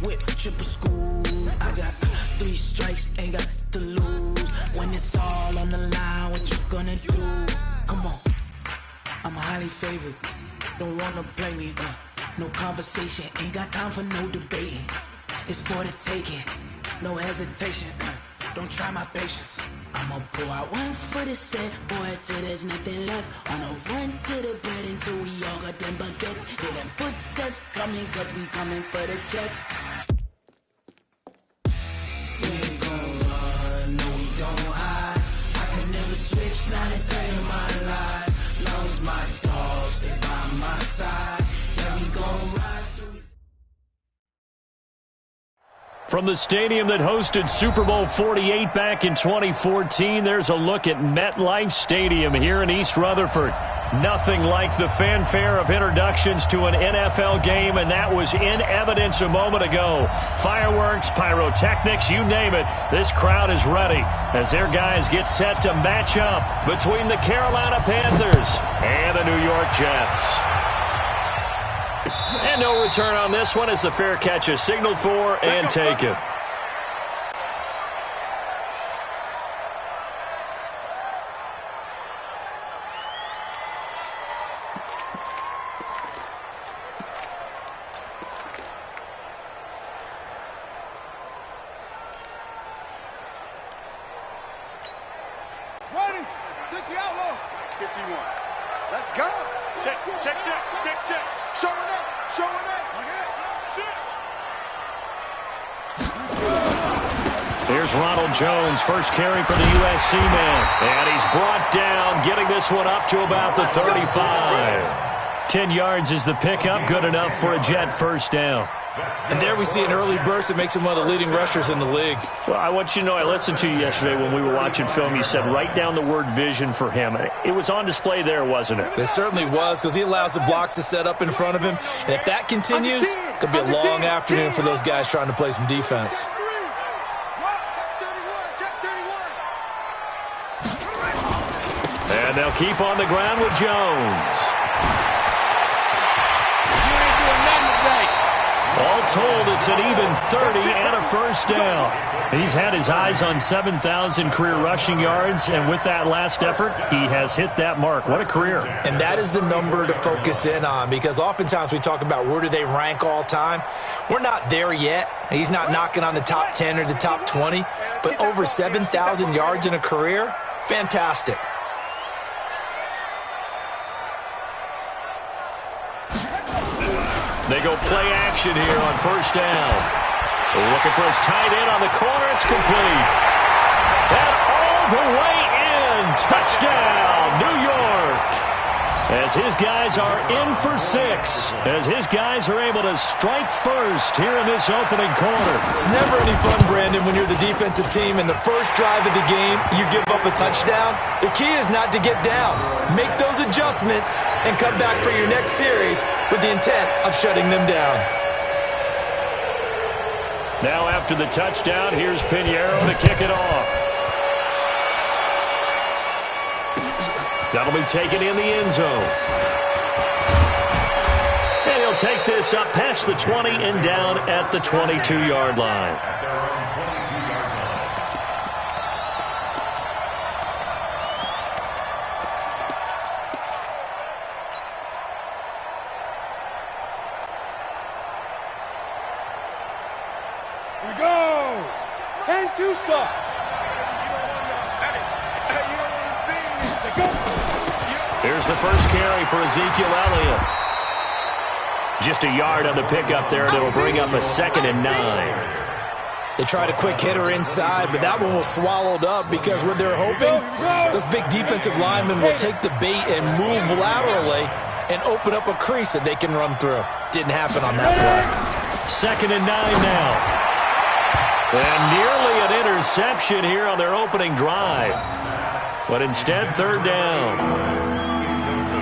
Whip, triple school. I got 3 strikes, ain't got to lose. When it's all on the line, what you gonna do? Come on, I'm highly favored. Don't wanna play me, no conversation, ain't got time for no debating. It's for the taking, no hesitation. Don't try my patience. I'ma pour out one for the set, boy, till there's nothing left. On a run to the bread until we all got them baguettes. Hear them footsteps coming, cause we coming for the check. We ain't gon' run, no we don't hide. I could never switch, not a day in my life. Long as my dogs stay by my side. Yeah, we gon' ride till we... From the stadium that hosted Super Bowl 48 back in 2014, there's a look at MetLife Stadium here in East Rutherford. Nothing like the fanfare of introductions to an NFL game, and that was in evidence a moment ago. Fireworks, pyrotechnics, you name it. This crowd is ready as their guys get set to match up between the Carolina Panthers and the New York Jets. And no return on this one as the fair catch is signaled for and taken. Ready, 60 outlaw. 51. Let's go. Check, check, check, check, check. Showing up, showing up. Here's Ronald Jones, first carry for the USC man. And he's brought down, getting this one up to about the 35. 10 yards is the pickup, good enough for a Jet first down. And there we see an early burst that makes him one of the leading rushers in the league. Well, I want you to know, I listened to you yesterday when we were watching film. You said write down the word vision for him. It was on display there, wasn't it? It certainly was, because he allows the blocks to set up in front of him. And if that continues, it could be a long afternoon for those guys trying to play some defense. And they'll keep on the ground with Jones. All told, it's an even 30 and a first down. He's had his eyes on 7,000 career rushing yards, and with that last effort, he has hit that mark. What a career. And that is the number to focus in on, because oftentimes we talk about where do they rank all time. We're not there yet. He's not knocking on the top 10 or the top 20, but over 7,000 yards in a career, fantastic. They go play action here on first down. Looking for his tight end on the corner. It's complete. And all the way in. Touchdown, New York. As his guys are in for 6. As his guys are able to strike first here in this opening quarter. It's never any fun, Brandon, when you're the defensive team and the first drive of the game, you give up a touchdown. The key is not to get down. Make those adjustments and come back for your next series with the intent of shutting them down. Now after the touchdown, here's Pinheiro to kick it off. That'll be taken in the end zone. And he'll take this up past the 20 and down at the 22-yard line. We go. 10-2 stuff. Here's the first carry for Ezekiel Elliott. Just a yard on the pickup there, and it'll bring up a 2nd and 9. They tried a quick hitter inside, but that one was swallowed up because what they're hoping, those big defensive linemen will take the bait and move laterally and open up a crease that they can run through. Didn't happen on that play. 2nd and 9 now. And nearly an interception here on their opening drive. But instead, 3rd down.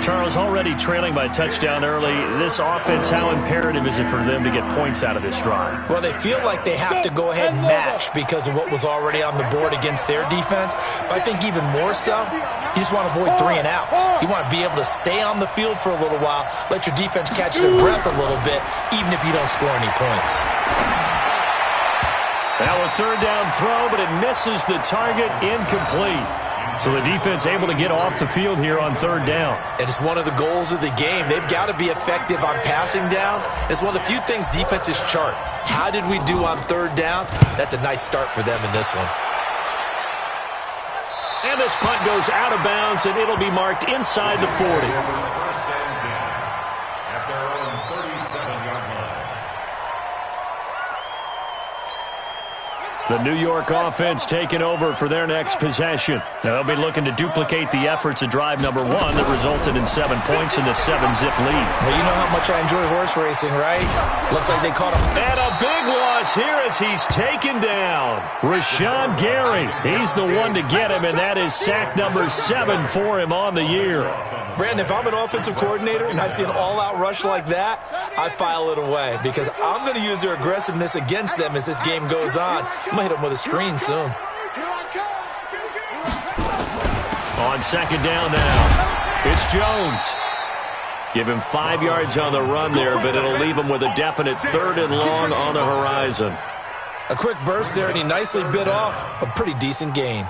Charles, already trailing by a touchdown early. This offense, how imperative is it for them to get points out of this drive? Well, they feel like they have to go ahead and match because of what was already on the board against their defense. But I think even more so, you just want to avoid 3 and outs. You want to be able to stay on the field for a little while, let your defense catch their breath a little bit, even if you don't score any points. Now a third down throw, but it misses the target, incomplete. So the defense able to get off the field here on third down. And it's one of the goals of the game. They've got to be effective on passing downs. It's one of the few things defenses chart. How did we do on third down? That's a nice start for them in this one. And this punt goes out of bounds, and it'll be marked inside the 40. The New York offense taking over for their next possession. Now they'll be looking to duplicate the efforts of drive number 1 that resulted in 7 points in the 7-zip lead. Well, you know how much I enjoy horse racing, right? Looks like they caught him. And a big loss here as he's taken down. Rashawn Gary, he's the one to get him, and that is sack number 7 for him on the year. Brandon, if I'm an offensive coordinator and I see an all-out rush like that, I file it away because I'm going to use their aggressiveness against them as this game goes on. I'm going to hit them with a screen soon. On second down now, it's Jones. Give him 5 yards on the run there, but it'll leave him with a definite 3rd and long on the horizon. A quick burst there, and he nicely bit off a pretty decent gain.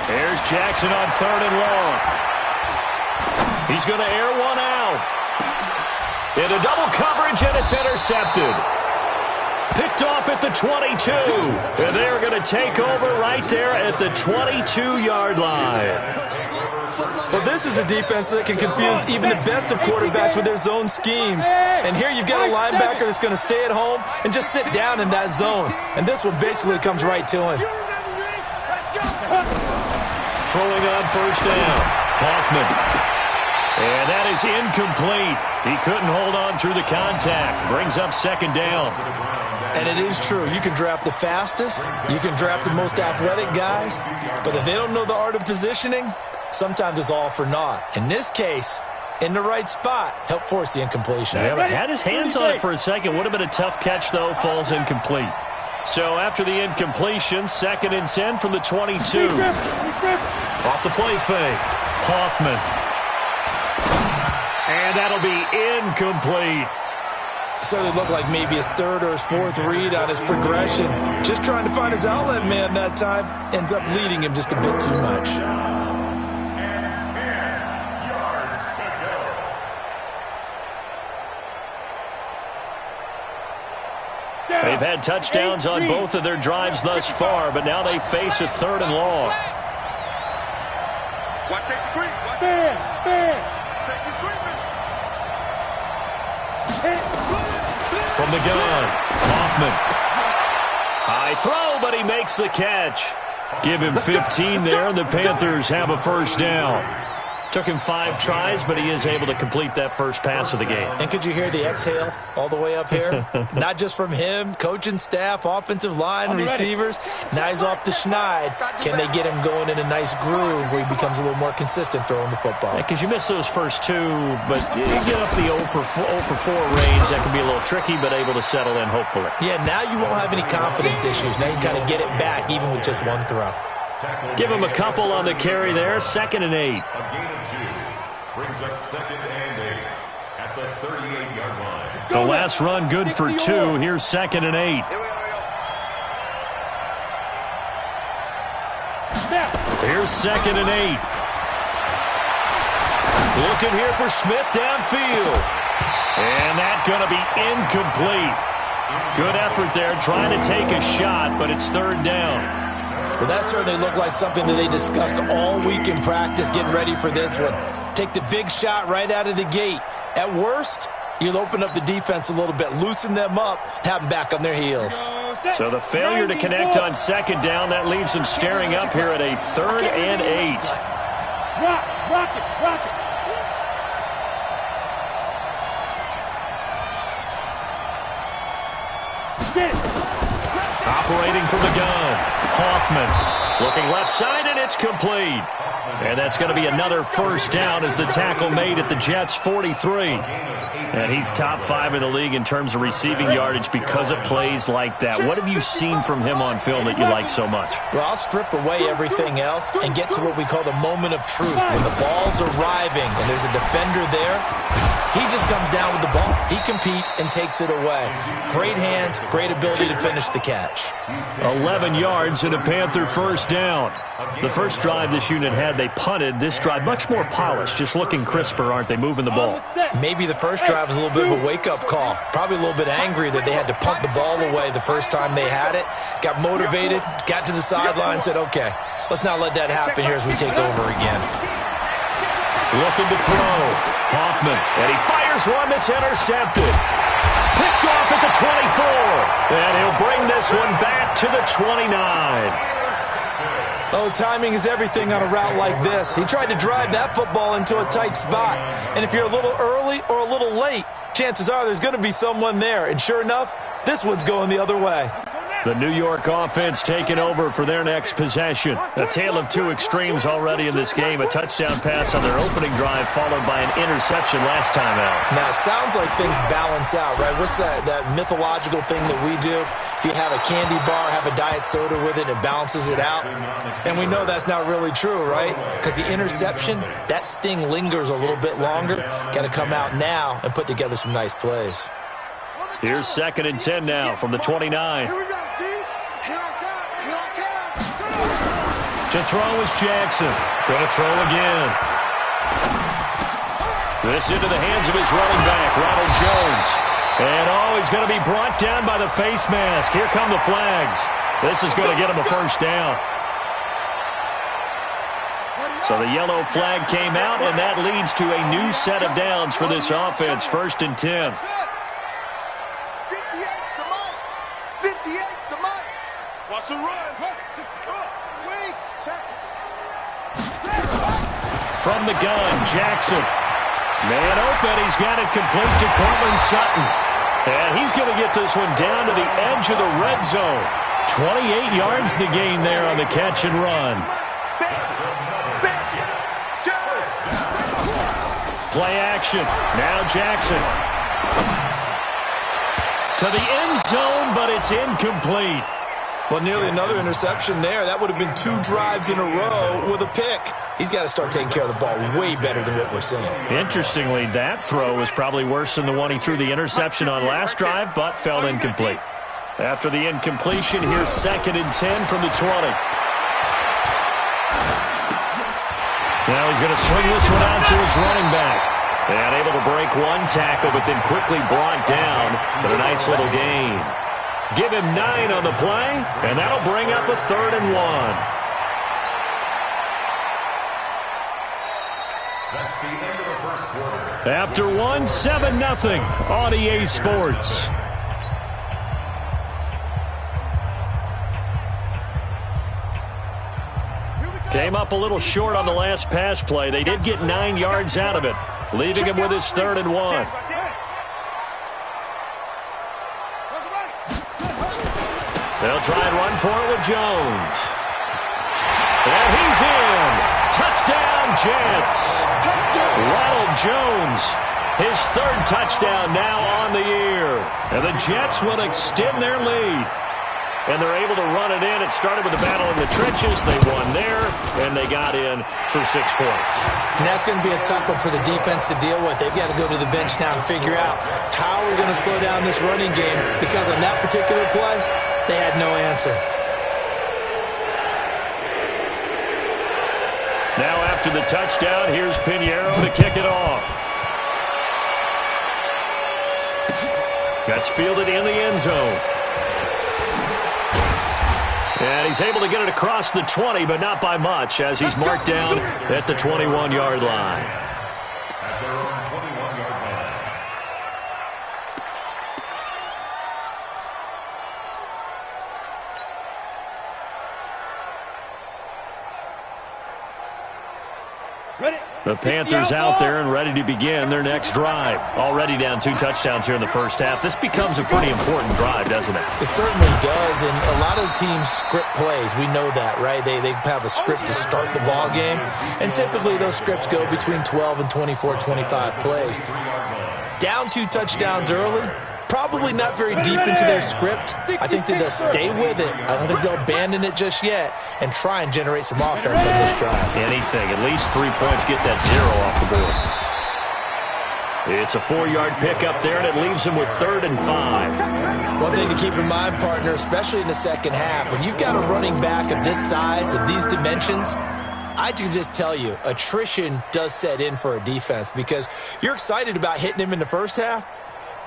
Here's Jackson on 3rd and long. He's going to air one out. Into double coverage, and it's intercepted. Picked off at the 22. And they're going to take over right there at the 22-yard line. Well, this is a defense that can confuse even the best of quarterbacks with their zone schemes. And here you've got a linebacker that's going to stay at home and just sit down in that zone. And this one basically comes right to him. Throwing on first down, Hoffman. And that is incomplete. He couldn't hold on through the contact. Brings up second down. And it is true. You can draft the fastest. You can draft the most athletic guys. But if they don't know the art of positioning, sometimes it's all for naught. In this case, in the right spot, help force the incompletion. Yeah, had his hands on it for a second. Would have been a tough catch, though. Falls incomplete. So after the incompletion, 2nd and 10 from the 22. Off the play fake, Hoffman. And that'll be incomplete. Certainly looked like maybe his 3rd or his 4th read on his progression. Just trying to find his outlet man that time. Ends up leading him just a bit too much. They've had touchdowns on both of their drives thus far, but now they face a 3rd and long. Watch take the 3. From the gun, Hoffman. High throw, but he makes the catch. Give him 15 there, and the Panthers have a first down. Took him 5 tries, but he is able to complete that first pass of the game. And could you hear the exhale all the way up here? Not just from him, coaching staff, offensive line, receivers. Now he's off the schneid. Can they get him going in a nice groove where he becomes a little more consistent throwing the football? Because you miss those first 2, but you get up the 0 for 4 range. That can be a little tricky, but able to settle in, hopefully. Yeah, now you won't have any confidence issues. Now you kind of get it back even with just 1 throw. Give him a couple on the carry there. 2nd and 8. Brings up 2nd and 8 at the 38-yard line. The last run good for 2. Here's 2nd and 8. Here's 2nd and 8. Looking here for Smith downfield. And that's going to be incomplete. Good effort there, trying to take a shot, but it's 3rd down. Well, that certainly looked like something that they discussed all week in practice, getting ready for this one. Take the big shot right out of the gate. At worst, you'll open up the defense a little bit, loosen them up, have them back on their heels. So the failure to connect on 2nd down, that leaves them staring up here at a 3rd and 8. Rock it. operating from the gun. Hoffman looking left side, and it's complete. And that's going to be another first down as the tackle made at the Jets' 43. And he's top 5 in the league in terms of receiving yardage because of plays like that. What have you seen from him on film that you like so much? Well, I'll strip away everything else and get to what we call the moment of truth. When the ball's arriving and there's a defender there, he just comes down with the ball. He competes and takes it away. Great hands, great ability to finish the catch. 11 yards and a Panther first down. The first drive this unit had, they punted. This drive, much more polished, just looking crisper, aren't they, moving the ball? Maybe the first drive was a little bit of a wake-up call. Probably a little bit angry that they had to punt the ball away the first time they had it. Got motivated, got to the sideline, said, okay, let's not let that happen here as we take over again. Looking to throw. Hoffman, and he fires one that's intercepted. Picked off at the 24. And he'll bring this one back to the 29. Oh, timing is everything on a route like this. He tried to drive that football into a tight spot. And if you're a little early or a little late, chances are there's going to be someone there. And sure enough, this one's going the other way. The New York offense taking over for their next possession. A tale of two extremes already in this game. A touchdown pass on their opening drive followed by an interception last time out. Now, it sounds like things balance out, right? What's that mythological thing that we do? If you have a candy bar, have a diet soda with it, it balances it out. And we know that's not really true, right? Because the interception, that sting lingers a little bit longer. Got to come out now and put together some nice plays. Here's 2nd and 10 now from the 29. To throw is Jackson. Going to throw again. This into the hands of his running back, Ronald Jones. And he's going to be brought down by the face mask. Here come the flags. This is going to get him a first down. So the yellow flag came out, and that leads to a new set of downs for this offense. 1st and 10. Watch the run. From the gun, Jackson. Man open, he's got it complete to Courtland Sutton. And he's going to get this one down to the edge of the red zone. 28 yards the gain there on the catch and run. Play action. Now Jackson. To the end zone, but it's incomplete. Well, nearly another interception there. That would have been 2 drives in a row with a pick. He's got to start taking care of the ball way better than what we're seeing. Interestingly, that throw was probably worse than the one he threw the interception on last drive, but fell incomplete. After the incompletion, here's 2nd and 10 from the 20. Now he's going to swing this one out to his running back. And able to break one tackle, but then quickly brought down. But a nice little gain. Give him 9 on the play, and that'll bring up a 3rd and 1. That's the end of the first quarter. After 1, 7-0 on EA Sports. Came up a little short on the last pass play. They did get 9 yards out of it, leaving him with his 3rd and 1. They'll try and run for it with Jones. And he's in. Touchdown, Jets. Ronald Jones, his 3rd touchdown now on the year. And the Jets will extend their lead. And they're able to run it in. It started with a battle in the trenches. They won there, and they got in for 6 points. And that's going to be a tough one for the defense to deal with. They've got to go to the bench now and figure out how we're going to slow down this running game, because on that particular play, they had no answer. Now after the touchdown, here's Pinheiro to kick it off. That's fielded in the end zone. And he's able to get it across the 20, but not by much, as he's marked down at the 21-yard line. At their own 21-yard line. The Panthers out there and ready to begin their next drive. Already down 2 touchdowns here in the first half. This becomes a pretty important drive, doesn't it? It certainly does, and a lot of teams script plays. We know that, right? They have a script to start the ball game, and typically those scripts go between 12 and 24, 25 plays. Down 2 touchdowns early, probably not very deep into their script. I think that they'll stay with it. I don't think they'll abandon it just yet and try and generate some offense on this drive. Anything. At least 3 points, get that 0 off the board. It's a 4-yard pickup there, and it leaves them with 3rd and 5. One thing to keep in mind, partner, especially in the second half, when you've got a running back of this size, of these dimensions, I can just tell you, attrition does set in for a defense because you're excited about hitting him in the first half.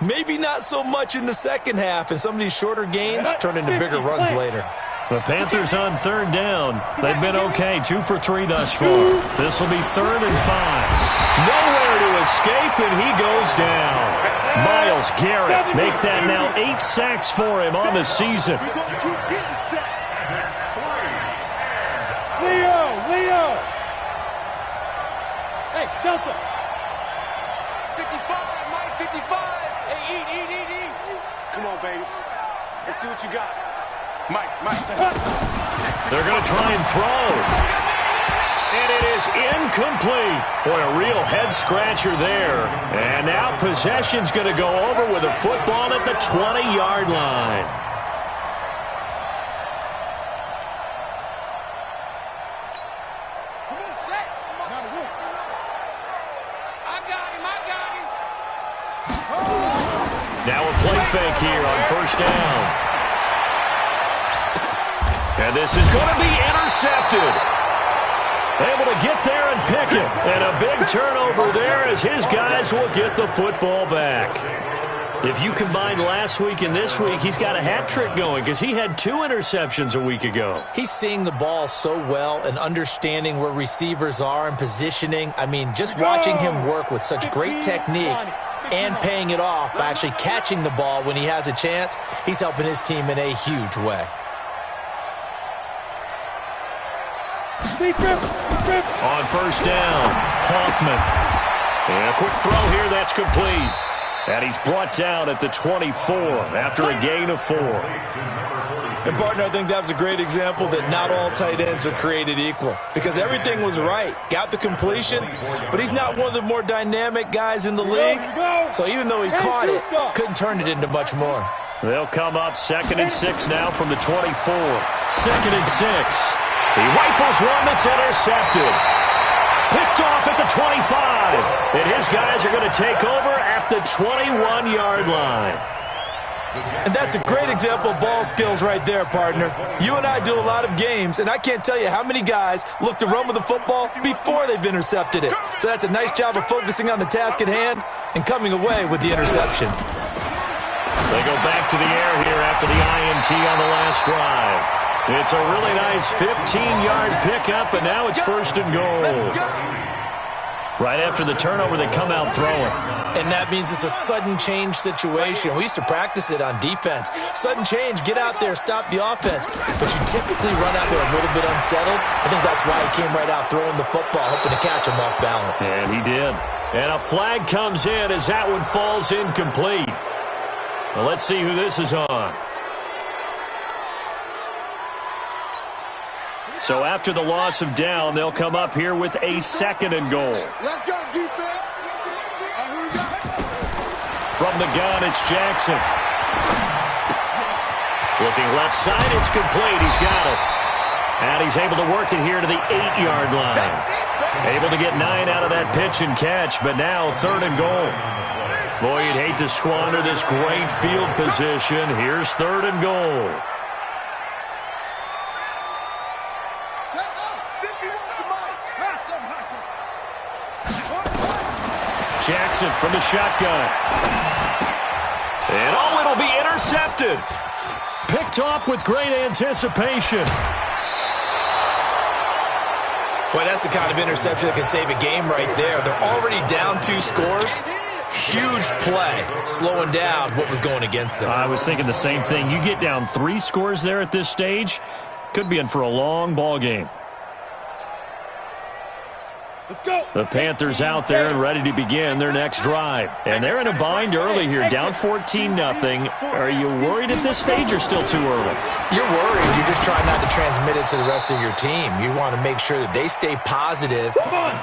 Maybe not so much in the second half, and some of these shorter gains turn into bigger runs later. The Panthers on 3rd down. They've been okay, 2 for 3 thus far. This will be 3rd and 5. Nowhere to escape, and he goes down. Myles Garrett make that now 8 sacks for him on the season. Leo! Hey, Delta! 55, Mike, 55! Hey, eat! Come on, baby. Let's see what you got. Mike. They're going to try and throw. And it is incomplete. Boy, a real head-scratcher there. And now possession's going to go over with a football at the 20-yard line. Now a play fake here on 1st down. And this is going to be intercepted. Able to get there and pick it. And a big turnover there as his guys will get the football back. If you combine last week and this week, he's got a hat trick going because he had 2 interceptions a week ago. He's seeing the ball so well and understanding where receivers are and positioning. I mean, just watching him work with such great technique and paying it off by actually catching the ball when he has a chance, he's helping his team in a huge way. On 1st down, Hoffman. And a quick throw here, that's complete. And he's brought down at the 24 after a gain of 4. And, partner, I think that was a great example that not all tight ends are created equal because everything was right. Got the completion, but he's not one of the more dynamic guys in the league. So even though he caught it, couldn't turn it into much more. They'll come up 2nd and 6 now from the 24. 2nd and 6. He rifles one that's intercepted. Picked off at the 25. And his guys are going to take over at the 21-yard line. And that's a great example of ball skills right there, partner. You and I do a lot of games, and I can't tell you how many guys look to run with the football before they've intercepted it. So that's a nice job of focusing on the task at hand and coming away with the interception. They go back to the air here after the INT on the last drive. It's a really nice 15-yard pickup, and now it's 1st and goal. Right after the turnover, they come out throwing. And that means it's a sudden change situation. We used to practice it on defense. Sudden change, get out there, stop the offense. But you typically run out there a little bit unsettled. I think that's why he came right out throwing the football, hoping to catch him off balance. And he did. And a flag comes in as that one falls incomplete. Well, let's see who this is on. So after the loss of down, they'll come up here with a 2nd and goal. Let's go, defense. From the gun, it's Jackson. Looking left side, it's complete. He's got it. And he's able to work it here to the 8-yard line. Able to get 9 out of that pitch and catch, but now 3rd and goal. Boy, you'd hate to squander this great field position. Here's 3rd and goal. Jackson from the shotgun. And oh, it'll be intercepted. Picked off with great anticipation. Boy, that's the kind of interception that can save a game right there. They're already down 2 scores. Huge play, slowing down what was going against them. I was thinking the same thing. You get down 3 scores there at this stage, could be in for a long ball game. The Panthers out there and ready to begin their next drive. And they're in a bind early here, down 14-0. Are you worried at this stage or still too early? You're worried. You're just trying not to transmit it to the rest of your team. You want to make sure that they stay positive.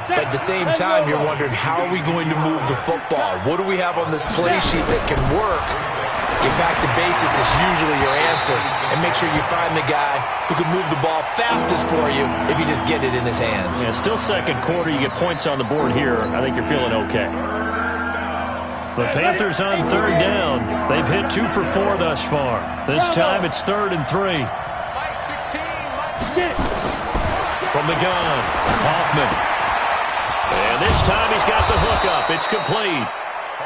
But at the same time, you're wondering, how are we going to move the football? What do we have on this play sheet that can work? Get back to basics is usually your answer. And make sure you find the guy who can move the ball fastest for you if you just get it in his hands. Yeah, still second quarter. You get points on the board here. I think you're feeling okay. The Panthers on third down. They've hit 2 for 4 thus far. This time it's 3rd and 3. From the gun, Hoffman. And this time he's got the hookup. It's complete.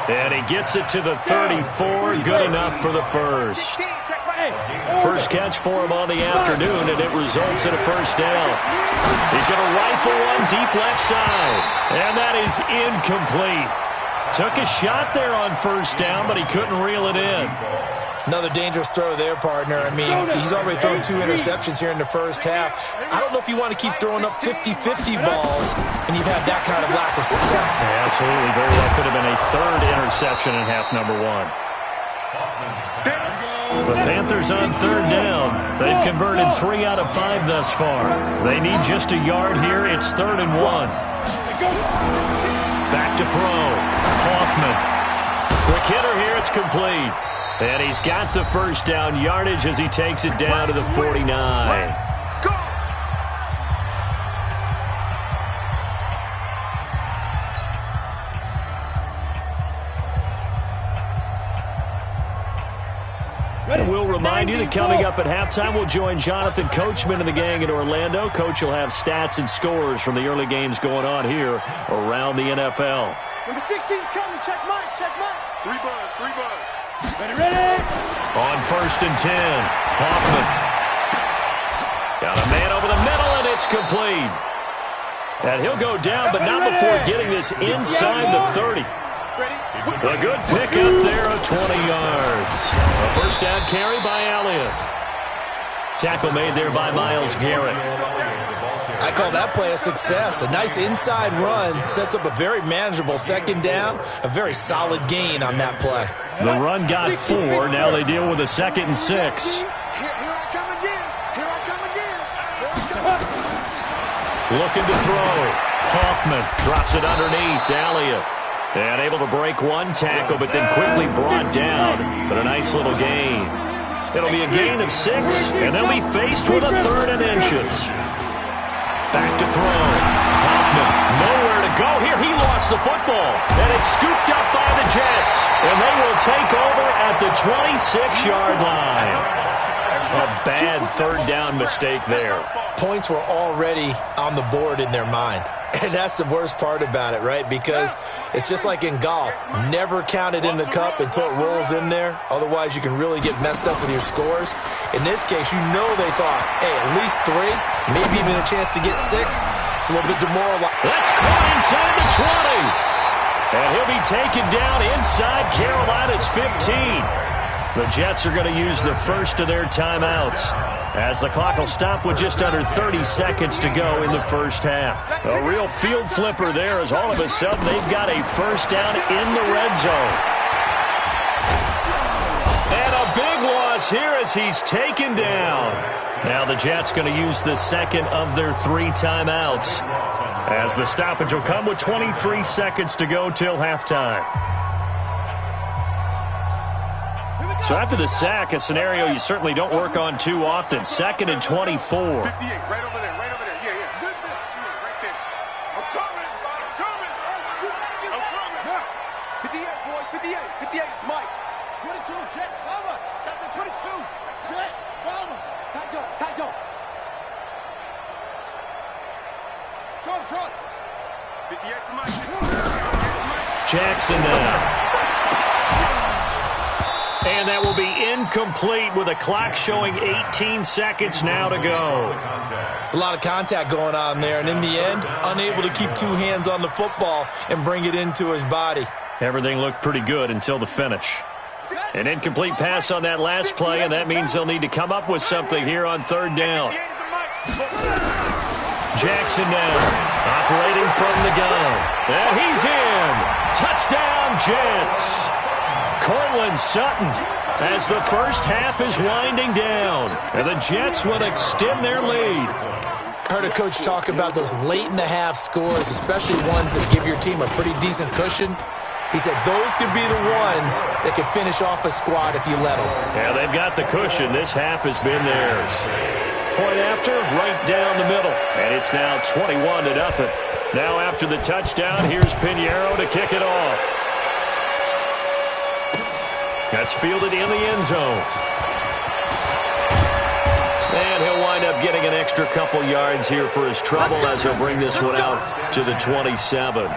And he gets it to the 34. Good enough for the first. First catch for him on the afternoon, and it results in a first down. He's going to rifle one deep left side. And that is incomplete. Took a shot there on first down, but he couldn't reel it in. Another dangerous throw there, partner. I mean, he's already thrown 2 interceptions here in the first half. I don't know if you want to keep throwing up 50-50 balls, and you've had that kind of lack of success. Yeah, absolutely. Very well could have been a 3rd interception in half number 1. The Panthers on third down. They've converted 3 out of 5 thus far. They need just a yard here. It's 3rd and 1. Back to throw. Hoffman. Quick hitter here. It's complete. And he's got the first down yardage as he takes it down to the 49. And we'll remind you that coming up at halftime, we'll join Jonathan Coachman and the gang in Orlando. Coach will have stats and scores from the early games going on here around the NFL. Number 16's coming. Check Mike. Check Mike. 3 buds. 3 buds. Ready. On 1st and 10, Hoffman. Got a man over the middle, and it's complete. And he'll go down, but not before getting this inside the 30. A good pickup there of 20 yards. A first down carry by Elliott. Tackle made there by Myles Garrett. I call that play a success. A nice inside run sets up a very manageable second down. A very solid gain on that play. The run got 4. Now they deal with a 2nd and 6. Here I come again. Here I come again. Here I come. Looking to throw. Hoffman drops it underneath to Elliott. And able to break one tackle, but then quickly brought down. But a nice little gain. It'll be a gain of 6, and they'll be faced with a 3rd and inches. Back to throw. Hoffman, nowhere to go here. He lost the football, and it's scooped up by the Jets. And they will take over at the 26-yard line. A bad 3rd down mistake there. Points were already on the board in their mind. And that's the worst part about it, right? Because it's just like in golf. Never count it in the cup until it rolls in there. Otherwise, you can really get messed up with your scores. In this case, you know they thought, hey, at least 3, maybe even a chance to get 6. It's a little bit demoralizing. That's caught inside the 20. And he'll be taken down inside Carolina's 15. The Jets are going to use the first of their timeouts as the clock will stop with just under 30 seconds to go in the first half. A real field flipper there as all of a sudden they've got a first down in the red zone. And a big loss here as he's taken down. Now the Jets going to use the second of their 3 timeouts as the stoppage will come with 23 seconds to go till halftime. So after the sack, a scenario you certainly don't work on too often. 2nd and 24. 58, right over there, right over there. Yeah. Good, right there. I'm coming. Now, 58, boys, 58. It's Mike. 22, Jet, Bomber. Second, 22. Jet, Bomber. Tight go. Short. 58 for Mike. Jackson now. And that will be incomplete with a clock showing 18 seconds now to go. It's a lot of contact going on there, and in the end, unable to keep 2 hands on the football and bring it into his body. Everything looked pretty good until the finish. An incomplete pass on that last play, and that means they'll need to come up with something here on 3rd down. Jackson now. Operating from the gun. And he's in. Touchdown, Jets. Cortland Sutton as the first half is winding down. And the Jets will extend their lead. I heard a coach talk about those late-in-the-half scores, especially ones that give your team a pretty decent cushion. He said those could be the ones that could finish off a squad if you let them. Yeah, they've got the cushion. This half has been theirs. Point after, right down the middle. And it's now 21-0. Now after the touchdown, here's Pinheiro to kick it off. That's fielded in the end zone. And he'll wind up getting an extra couple yards here for his trouble as he'll bring this one out to the 27.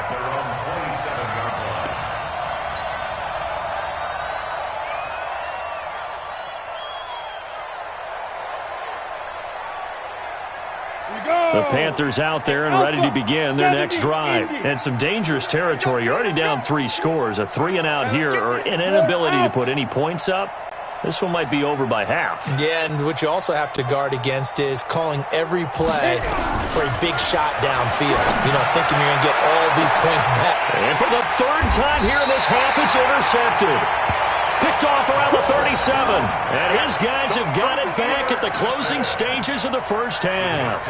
The Panthers out there and ready to begin their next drive. And some dangerous territory. You're already down 3 scores. A 3-and-out here or an inability to put any points up. This one might be over by half. Yeah, and what you also have to guard against is calling every play for a big shot downfield. You know, thinking you're going to get all these points back. And for the third time here in this half, it's intercepted. Picked off around the 37. And his guys have got it back at the closing stages of the first half.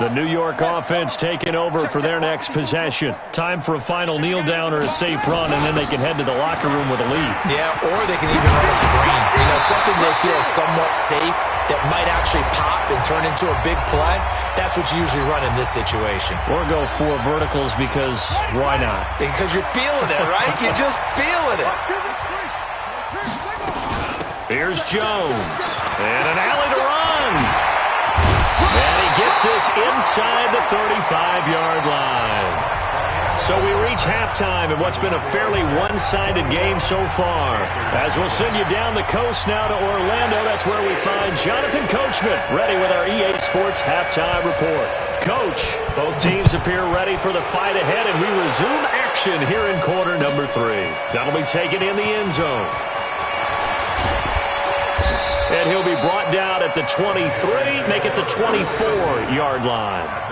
The New York offense taking over for their next possession. Time for a final kneel down or a safe run, and then they can head to the locker room with a lead. Yeah, or they can even run a screen. You know, something they feel somewhat safe that might actually pop and turn into a big play. That's what you usually run in this situation. Or go 4 verticals because why not? Because you're feeling it, right? You're just feeling it. Here's Jones. And an alley to run. And he gets this inside the 35-yard line. So we reach halftime in what's been a fairly one-sided game so far. As we'll send you down the coast now to Orlando, that's where we find Jonathan Coachman ready with our EA Sports Halftime Report. Coach, both teams appear ready for the fight ahead, and we resume action here in quarter number 3. That'll be taken in the end zone. And he'll be brought down at the 23, make it the 24-yard line.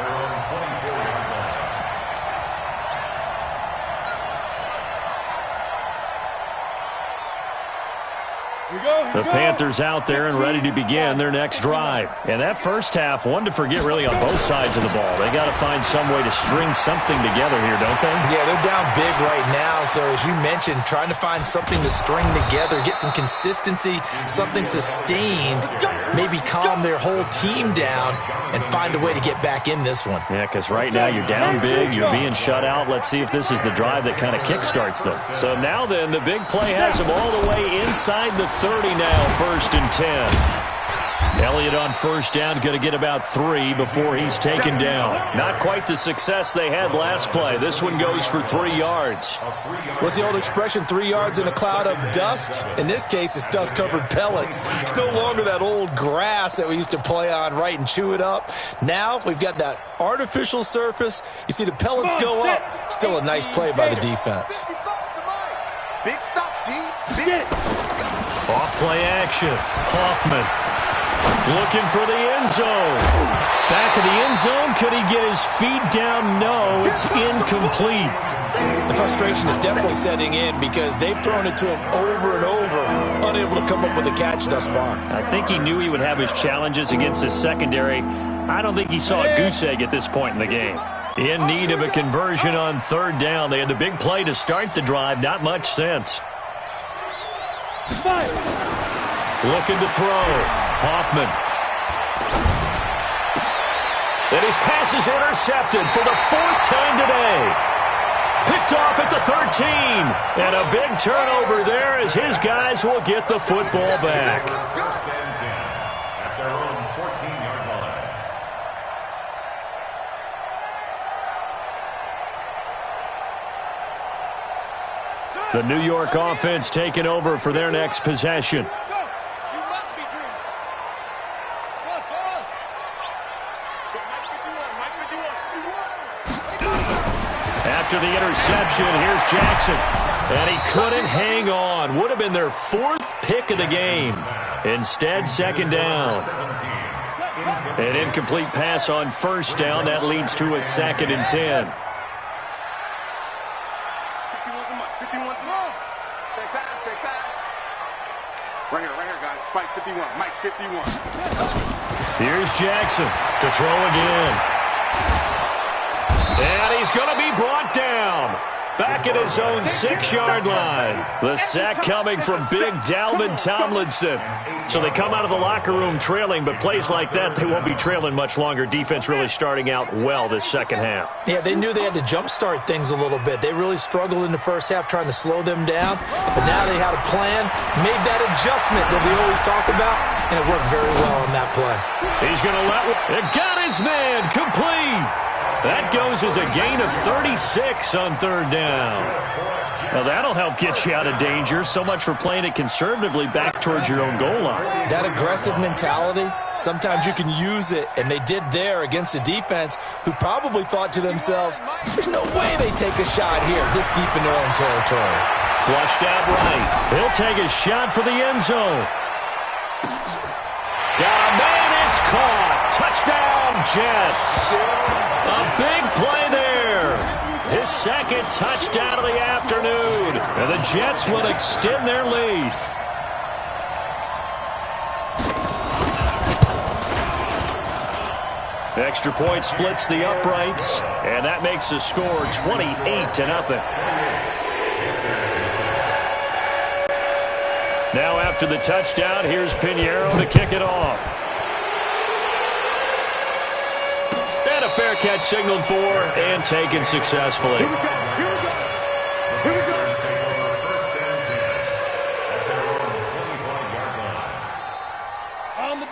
The Panthers out there and ready to begin their next drive. And that first half, one to forget really on both sides of the ball. They got to find some way to string something together here, don't they? Yeah, they're down big right now. So as you mentioned, trying to find something to string together, get some consistency, something sustained, maybe calm their whole team down and find a way to get back in this one. Yeah, because right now you're down big, you're being shut out. Let's see if this is the drive that kind of kickstarts them. So now then, the big play has them all the way inside the 30 now, 1st and 10. Elliott on first down, going to get about 3 before he's taken down. Not quite the success they had last play. This one goes for 3 yards. What's the old expression, 3 yards in a cloud of dust? In this case, it's dust-covered pellets. It's no longer that old grass that we used to play on, right, and chew it up. Now we've got that artificial surface. You see the pellets go up. Still a nice play by the defense. Big stop, D. Big. Off play action. Hoffman looking for the end zone. Back of the end zone. Could he get his feet down? No, it's incomplete. The frustration is definitely setting in because they've thrown it to him over and over, unable to come up with a catch thus far. I think he knew he would have his challenges against his secondary. I don't think he saw a goose egg at this point in the game. In need of a conversion on 3rd down. They had the big play to start the drive. Not much sense. Looking to throw. Hoffman. And his pass is intercepted for the 4th time today. Picked off at the 13. And a big turnover there as his guys will get the football back. At their own 14-yard line. The New York offense taking over for their next possession. After the interception, here's Jackson. And he couldn't hang on. Would have been their 4th pick of the game. Instead, 2nd down. An incomplete pass on first down. That leads to a 2nd and 10. 51. Check pass. Right here, guys. Mike 51. Mike 51. Here's Jackson to throw again. And he's going to be brought down. Back at his own 6-yard line. The sack coming from big Dalvin Tomlinson. So they come out of the locker room trailing, but plays like that, they won't be trailing much longer. Defense really starting out well this second half. Yeah, they knew they had to jumpstart things a little bit. They really struggled in the first half trying to slow them down, but now they had a plan, made that adjustment that we always talk about, and it worked very well on that play. He's going to let it. Got his man complete. That goes as a gain of 36 on 3rd down. Now, that'll help get you out of danger. So much for playing it conservatively back towards your own goal line. That aggressive mentality, sometimes you can use it, and they did there against a defense who probably thought to themselves, there's no way they take a shot here this deep in their own territory. Flushed out right. He'll take a shot for the end zone. Got a man, it's caught. Touchdown, Jets. A big play there. His 2nd touchdown of the afternoon. And the Jets will extend their lead. Extra point splits the uprights. And that makes the score 28-0. Now after the touchdown, here's Pinheiro to kick it off. And a fair catch signaled for and taken successfully. Here we go.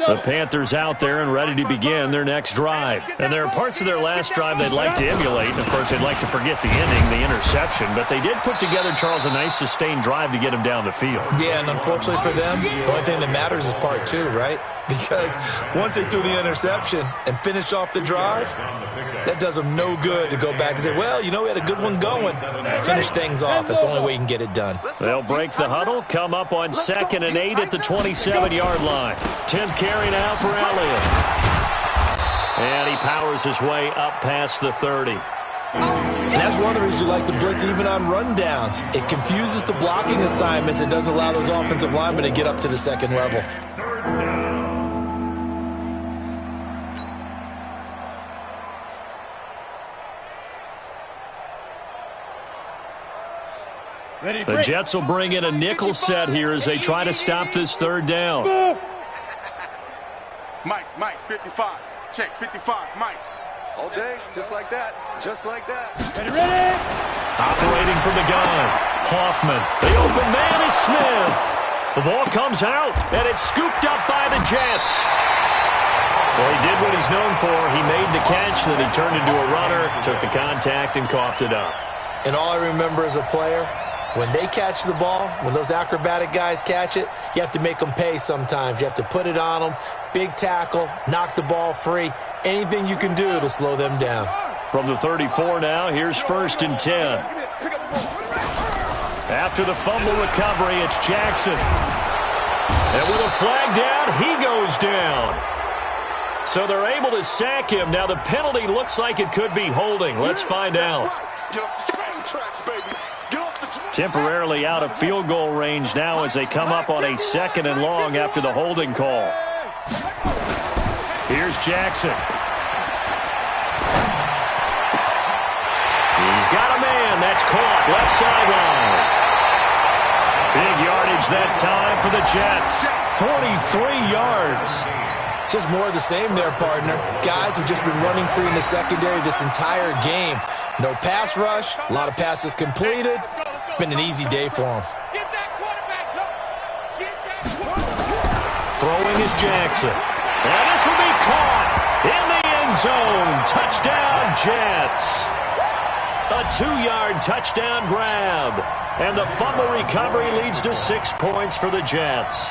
The Panthers out there and ready to begin their next drive. And there are parts of their last drive they'd like to emulate. And, of course, they'd like to forget the ending, the interception. But they did put together, Charles, a nice sustained drive to get him down the field. Yeah, and unfortunately for them, the only thing that matters is part 2, right? Because once they threw the interception and finished off the drive, that does them no good to go back and say, well, you know, we had a good one going. Finish things off. That's the only way you can get it done. They'll break the huddle, come up on 2nd and 8 at the 27-yard line. 10th carry now for Elliott. And he powers his way up past the 30. And that's one of the reasons you like to blitz even on rundowns. It confuses the blocking assignments and doesn't allow those offensive linemen to get up to the 2nd level. The Jets will bring in a nickel set here as they try to stop this 3rd down. Mike, 55. Check, 55, Mike. All day, just like that. Ready. Operating from the gun, Hoffman. The open man is Smith. The ball comes out, and it's scooped up by the Jets. Well, he did what he's known for. He made the catch, then he turned into a runner, took the contact, and coughed it up. And all I remember as a player, when they catch the ball, when those acrobatic guys catch it, you have to make them pay sometimes. You have to put it on them, big tackle, knock the ball free, anything you can do to slow them down. From the 34 now, here's 1st and 10. After the fumble recovery, it's Jackson. And with a flag down, he goes down. So they're able to sack him. Now the penalty looks like it could be holding. Let's find out. Temporarily out of field goal range now as they come up on a 2nd and long after the holding call. Here's Jackson. He's got a man. That's caught. Left sideline. Big yardage that time for the Jets. 43 yards. Just more of the same there, partner. Guys have just been running free in the secondary this entire game. No pass rush. A lot of passes completed. Been an easy day for him. Throwing is Jackson. And this will be caught in the end zone. Touchdown, Jets. A 2-yard touchdown grab. And the fumble recovery leads to 6 points for the Jets.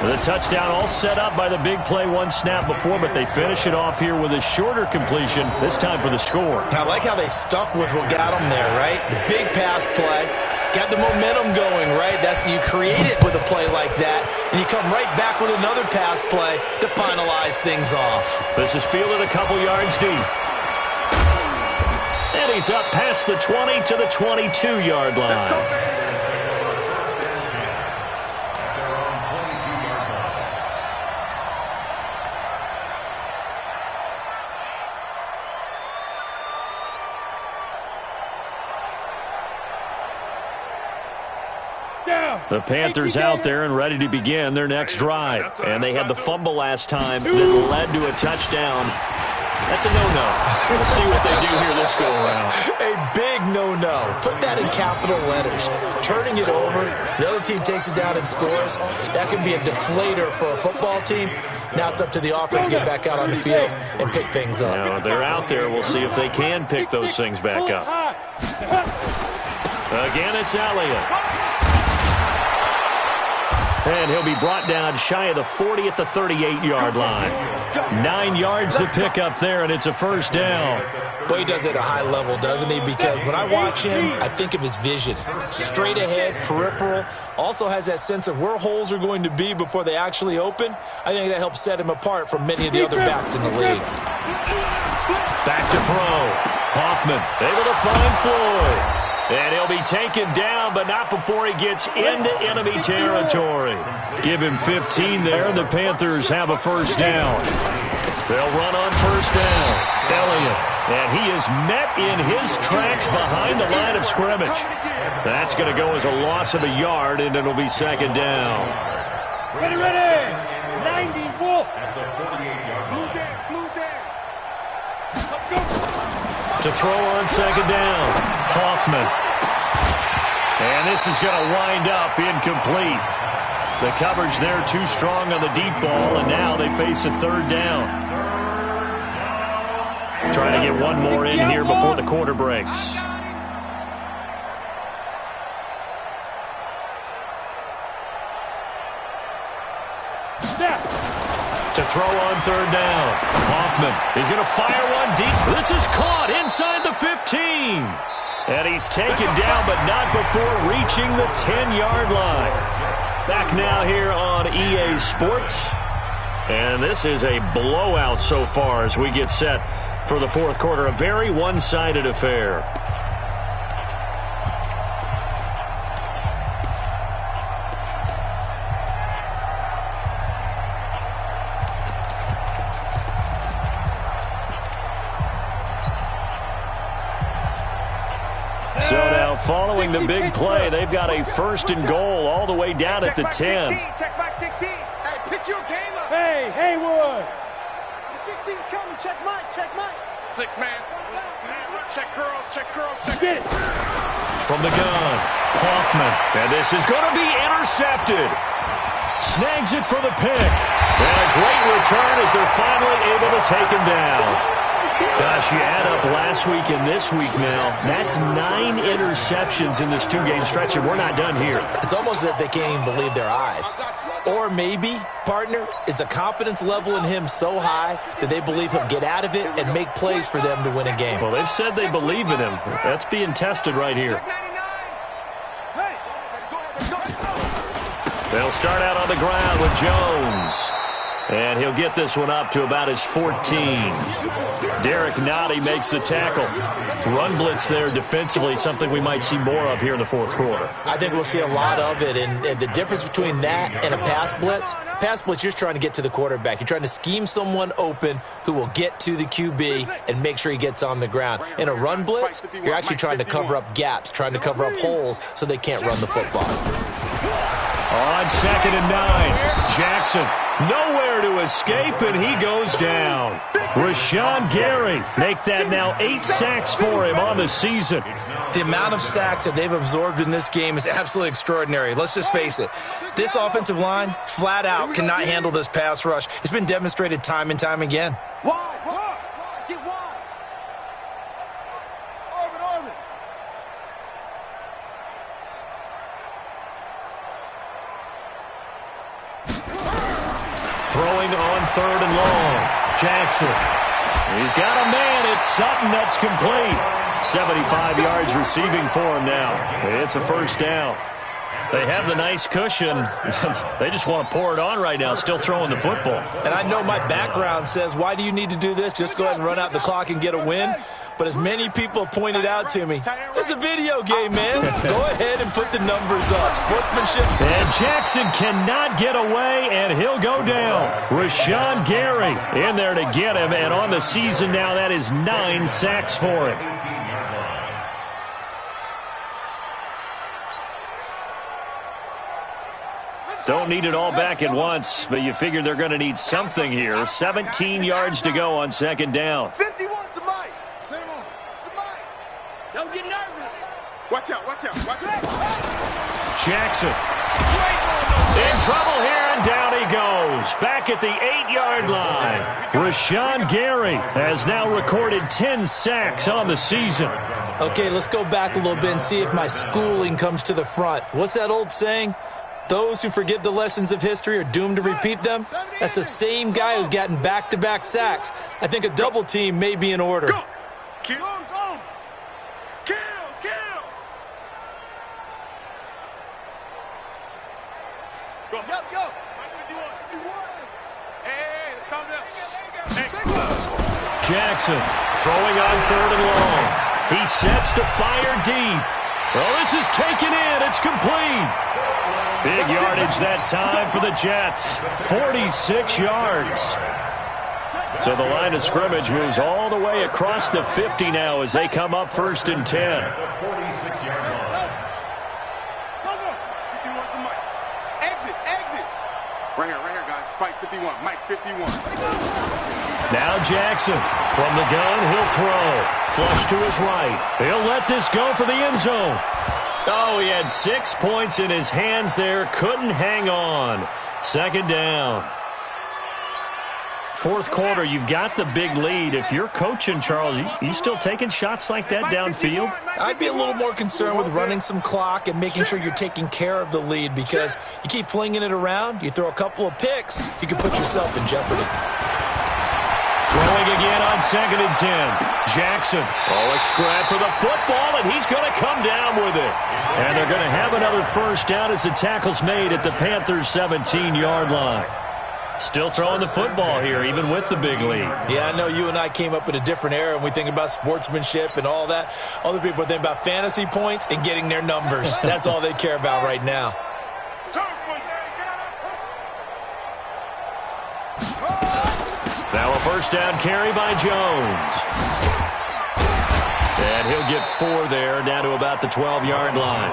The touchdown all set up by the big play one snap before, but they finish it off here with a shorter completion, this time for the score. I like how they stuck with what got them there, right? The big pass play, Got the momentum going, right? You create it with a play like that, and you come right back with another pass play to finalize things off. This is fielded a couple yards deep. And he's up past the 20 to the 22-yard line. The Panthers out there and ready to begin their next drive. And they had the fumble last time that led to a touchdown. That's a no-no. Let's see what they do here this go-around. A big no-no. Put that in capital letters. Turning it over, the other team takes it down and scores. That can be a deflator for a football team. Now it's up to the offense to get back out on the field and pick things up. Now, they're out there. We'll see if they can pick those things back up. Again, it's Elliott. And he'll be brought down shy of the 40 at the 38-yard line. 9 yards to pick up there, and it's a first down. Boy, he does it at a high level, doesn't he? Because when I watch him, I think of his vision. Straight ahead, peripheral. Also has that sense of where holes are going to be before they actually open. I think that helps set him apart from many of the other backs in the league. Back to throw. Hoffman able to find Floyd. And he'll be taken down, but not before he gets into enemy territory. Give him 15 there, and the Panthers have a first down. They'll run on first down. Elliott, and he is met in his tracks behind the line of scrimmage. That's going to go as a loss of a yard, and it'll be second down. Ready, 90, Wolf. Blue there. To throw on second down, Hoffman. And this is going to wind up incomplete. The coverage there too strong on the deep ball, and now they face a third down. Trying to get one more in here before the quarter breaks. To throw on third down. Hoffman is going to fire one deep. This is caught inside the 15. And he's taken down, but not before reaching the 10-yard line. Back now here on EA Sports. And this is a blowout so far as we get set for the fourth quarter. A very one-sided affair. So now, following the big play, they've got a first and goal all the way down at the 10. Check back 16. Hey, pick your game up. Hey, Haywood. The 16's coming. Check Mike. 6 man. Check curls. Get it. From the gun, Hoffman. And this is going to be intercepted. Snags it for the pick. And a great return as they're finally able to take him down. Gosh, you add up last week and this week now, that's 9 interceptions in this 2-game stretch, and we're not done here. It's almost as if they can't even believe their eyes. Or maybe, partner, is the confidence level in him so high that they believe he'll get out of it and make plays for them to win a game. Well, they've said they believe in him. That's being tested right here. They'll start out on the ground with Jones. And he'll get this one up to about his 14. Derek Nottie makes the tackle. Run blitz there defensively, something we might see more of here in the fourth quarter. I think we'll see a lot of it, and the difference between that and a pass blitz, you're just trying to get to the quarterback. You're trying to scheme someone open who will get to the QB and make sure he gets on the ground. In a run blitz, you're actually trying to cover up gaps, trying to cover up holes so they can't run the football. On 2nd and 9, Jackson nowhere to escape, and he goes down. Rashawn Gary make that now 8 sacks for him on the season. The amount of sacks that they've absorbed in this game is absolutely extraordinary. Let's just face it. This offensive line, flat out, cannot handle this pass rush. It's been demonstrated time and time again. Wide. Get wide. Orbit. Throwing on 3rd and long. Jackson. He's got a man. It's Sutton that's complete. 75 yards receiving for him now. It's a first down. They have the nice cushion. They just want to pour it on right now, still throwing the football. And I know my background says, why do you need to do this? Just go ahead and run out the clock and get a win. But as many people pointed out to me, this is a video game, man. Go ahead and put the numbers up. Sportsmanship. And Jackson cannot get away, and he'll go down. Rashawn Gary in there to get him, and on the season now, that is 9 sacks for him. Don't need it all back at once, but you figure they're going to need something here. 17 yards to go on second down. 51 to Mike. Don't get nervous. Watch out, watch out, watch out. Jackson in trouble here, and down he goes. Back at the 8-yard line. Rashawn Gary has now recorded 10 sacks on the season. Okay, let's go back a little bit and see if my schooling comes to the front. What's that old saying? Those who forget the lessons of history are doomed to repeat them. That's the same guy who's gotten back-to-back sacks. I think a double team may be in order. Go. Kill, go. Kill, kill. Go. Yo. Hey, let's calm down. Jackson throwing on 3rd and long. He sets to fire deep. Well, this is taken in. It's complete. Big yardage that time for the Jets. 46 yards. So the line of scrimmage moves all the way across the 50 now as they come up 1st and 10. 46-yard line. Exit. Right here, guys. Fight 51. Mike 51. Now Jackson from the gun. He'll throw. Flush to his right. He'll let this go for the end zone. Oh, he had 6 points in his hands there. Couldn't hang on. Second down. Fourth quarter, you've got the big lead. If you're coaching, Charles, you still taking shots like that downfield? I'd be a little more concerned with running some clock and making sure you're taking care of the lead, because you keep flinging it around, you throw a couple of picks, you can put yourself in jeopardy. Throwing again on 2nd and 10. Jackson. A scrap for the football, and he's going to come down with it. And they're going to have another first down as the tackle's made at the Panthers' 17-yard line. Still throwing the football here, even with the big lead. Yeah, I know you and I came up in a different era, and we think about sportsmanship and all that. Other people think about fantasy points and getting their numbers. That's all they care about right now. Now a first down carry by Jones. And he'll get 4 there, down to about the 12-yard line.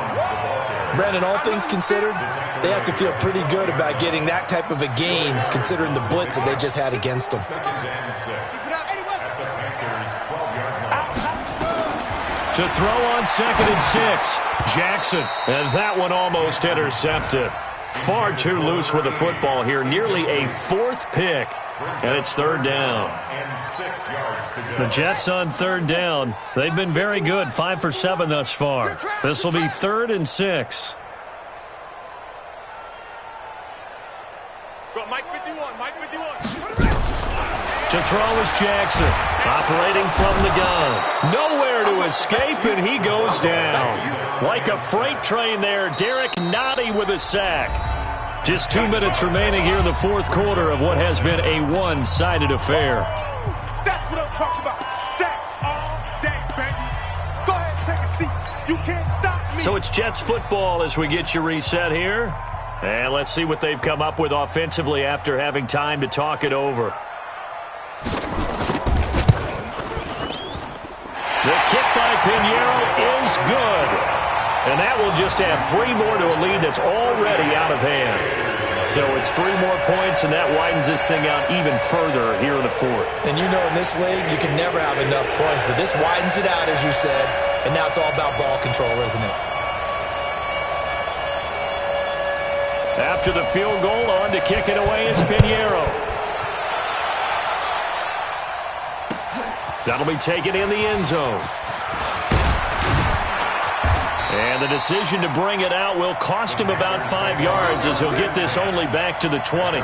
Brandon, all things considered, they have to feel pretty good about getting that type of a gain, considering the blitz that they just had against them. To throw on 2nd and 6, Jackson. And that one almost intercepted. Far too loose with the football here, nearly a 4th pick. And it's 3rd down. The Jets on 3rd down. They've been very good, 5 for 7 thus far. This will be 3rd and 6. Mike 51. To throw is Jackson, operating from the gun. Nowhere to escape, and he goes down. Like a freight train there, Derek Nottie with a sack. Just 2 minutes remaining here in the fourth quarter of what has been a one-sided affair. That's what I'm talking about. Sacks all day, baby. Go ahead and take a seat. You can't stop me. So it's Jets football as we get you reset here. And let's see what they've come up with offensively after having time to talk it over. The kick by Pinheiro is good. And that will just add 3 more to a lead that's already out of hand. So it's 3 more points, and that widens this thing out even further here in the fourth. And you know, in this league, you can never have enough points, but this widens it out, as you said, and now it's all about ball control, isn't it? After the field goal, on to kick it away is Pinheiro. That'll be taken in the end zone. And the decision to bring it out will cost him about 5 yards, as he'll get this only back to the 20.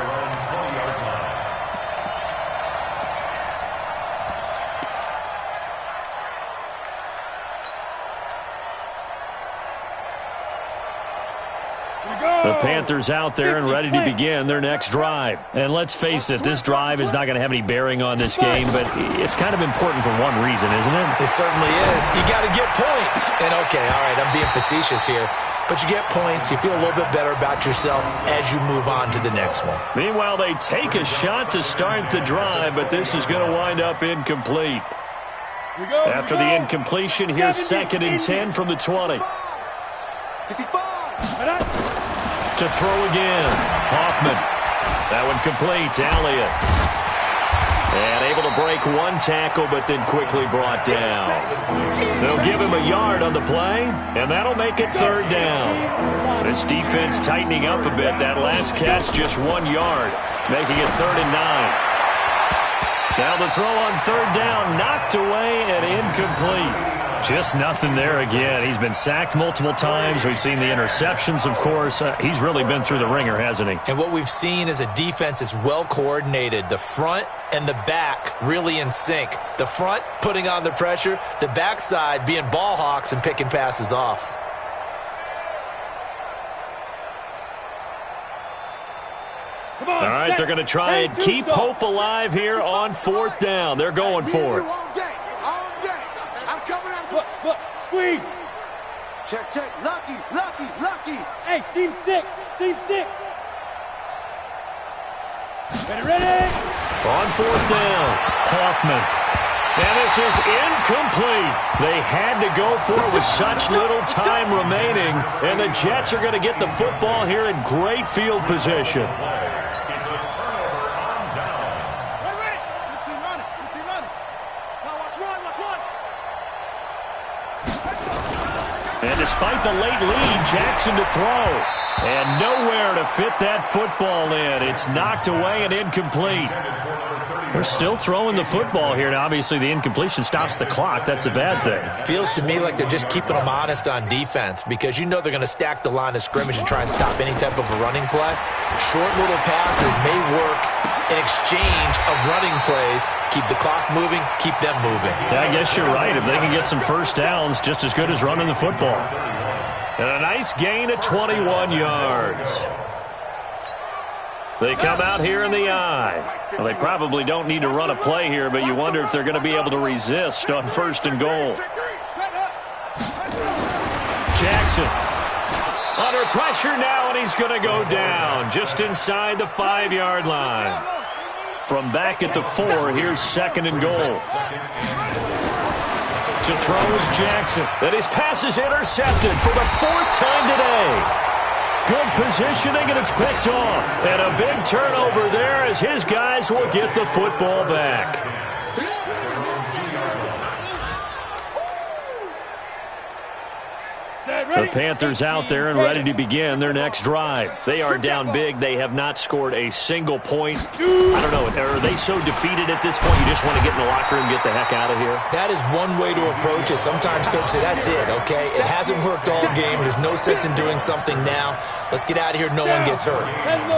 The Panthers out there and ready to begin their next drive. And let's face it, this drive is not going to have any bearing on this game, but it's kind of important for one reason, isn't it? It certainly is. You got to get points. And okay, all right, I'm being facetious here. But you get points, you feel a little bit better about yourself as you move on to the next one. Meanwhile, they take a shot to start the drive, but this is going to wind up incomplete. After the incompletion, here's 2nd and 10 from the 20. 65. To throw again. Hoffman. That one complete to Elliott. And able to break one tackle, but then quickly brought down. They'll give him a yard on the play, and that'll make it 3rd down. This defense tightening up a bit. That last catch just 1 yard, making it 3rd and 9. Now the throw on 3rd down, knocked away and incomplete. Just nothing there again. He's been sacked multiple times. We've seen the interceptions, of course. He's really been through the ringer, hasn't he? And what we've seen is a defense that's well coordinated. The front and the back really in sync. The front putting on the pressure, the backside being ball hawks and picking passes off. All right, they're going to try and keep hope alive here on 4th down. They're going for it. I'm coming out. Look, squeeze. Check. Lucky. Hey, seam 6. Ready. On 4th down, Hoffman. And this is incomplete. They had to go for it with such little time remaining. And the Jets are going to get the football here in great field position. And despite the late lead, Jackson to throw. And nowhere to fit that football in. It's knocked away and incomplete. They're still throwing the football here. Now, obviously, the incompletion stops the clock. That's a bad thing. Feels to me like they're just keeping them honest on defense because you know they're going to stack the line of scrimmage and try and stop any type of a running play. Short little passes may work in exchange of running plays. Keep the clock moving, keep them moving. Yeah, I guess you're right. If they can get some first downs, just as good as running the football. And a nice gain of 21 yards. They come out here in the eye. Well, they probably don't need to run a play here, but you wonder if they're going to be able to resist on 1st and goal. Jackson under pressure now, and he's going to go down just inside the 5-yard line. From back at the 4, here's 2nd and goal. To throw is Jackson. And his pass is intercepted for the 4th time today. Good positioning, and it's picked off. And a big turnover there as his guys will get the football back. The Panthers out there and ready to begin their next drive. They are down big. They have not scored a single point. I don't know. Are they so defeated at this point you just want to get in the locker room and get the heck out of here? That is one way to approach it. Sometimes coaches say, that's it, okay? It hasn't worked all game. There's no sense in doing something now. Let's get out of here. No one gets hurt.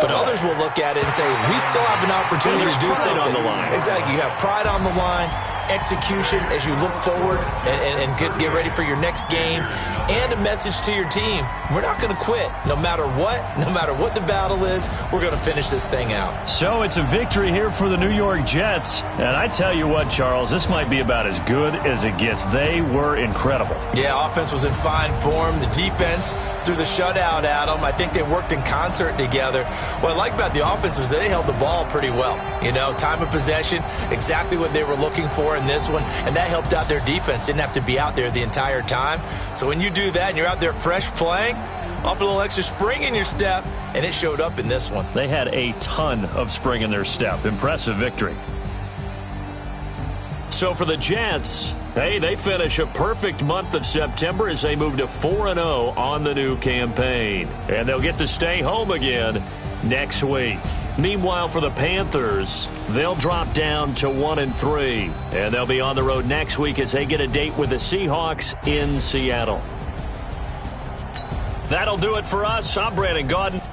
But others will look at it and say, we still have an opportunity to do something. On the line. Exactly. You have pride on the line. Execution as you look forward and get ready for your next game, and a message to your team. We're not going to quit no matter what the battle is. We're going to finish this thing out. So it's a victory here for the New York Jets, and I tell you what, Charles, this might be about as good as it gets. They were incredible. Yeah, offense was in fine form. The defense threw the shutout at them. I think they worked in concert together. What I like about the offense was they held the ball pretty well. You know, time of possession, exactly what they were looking for in this one, and that helped out their defense. Didn't have to be out there the entire time. So when you do that and you're out there fresh playing, off a little extra spring in your step, and it showed up in this one. They had a ton of spring in their step. Impressive victory. So for the Jets, hey, they finish a perfect month of September as they move to 4-0 on the new campaign. And they'll get to stay home again next week. Meanwhile, for the Panthers, they'll drop down to 1-3. And they'll be on the road next week as they get a date with the Seahawks in Seattle. That'll do it for us. I'm Brandon Gaudin.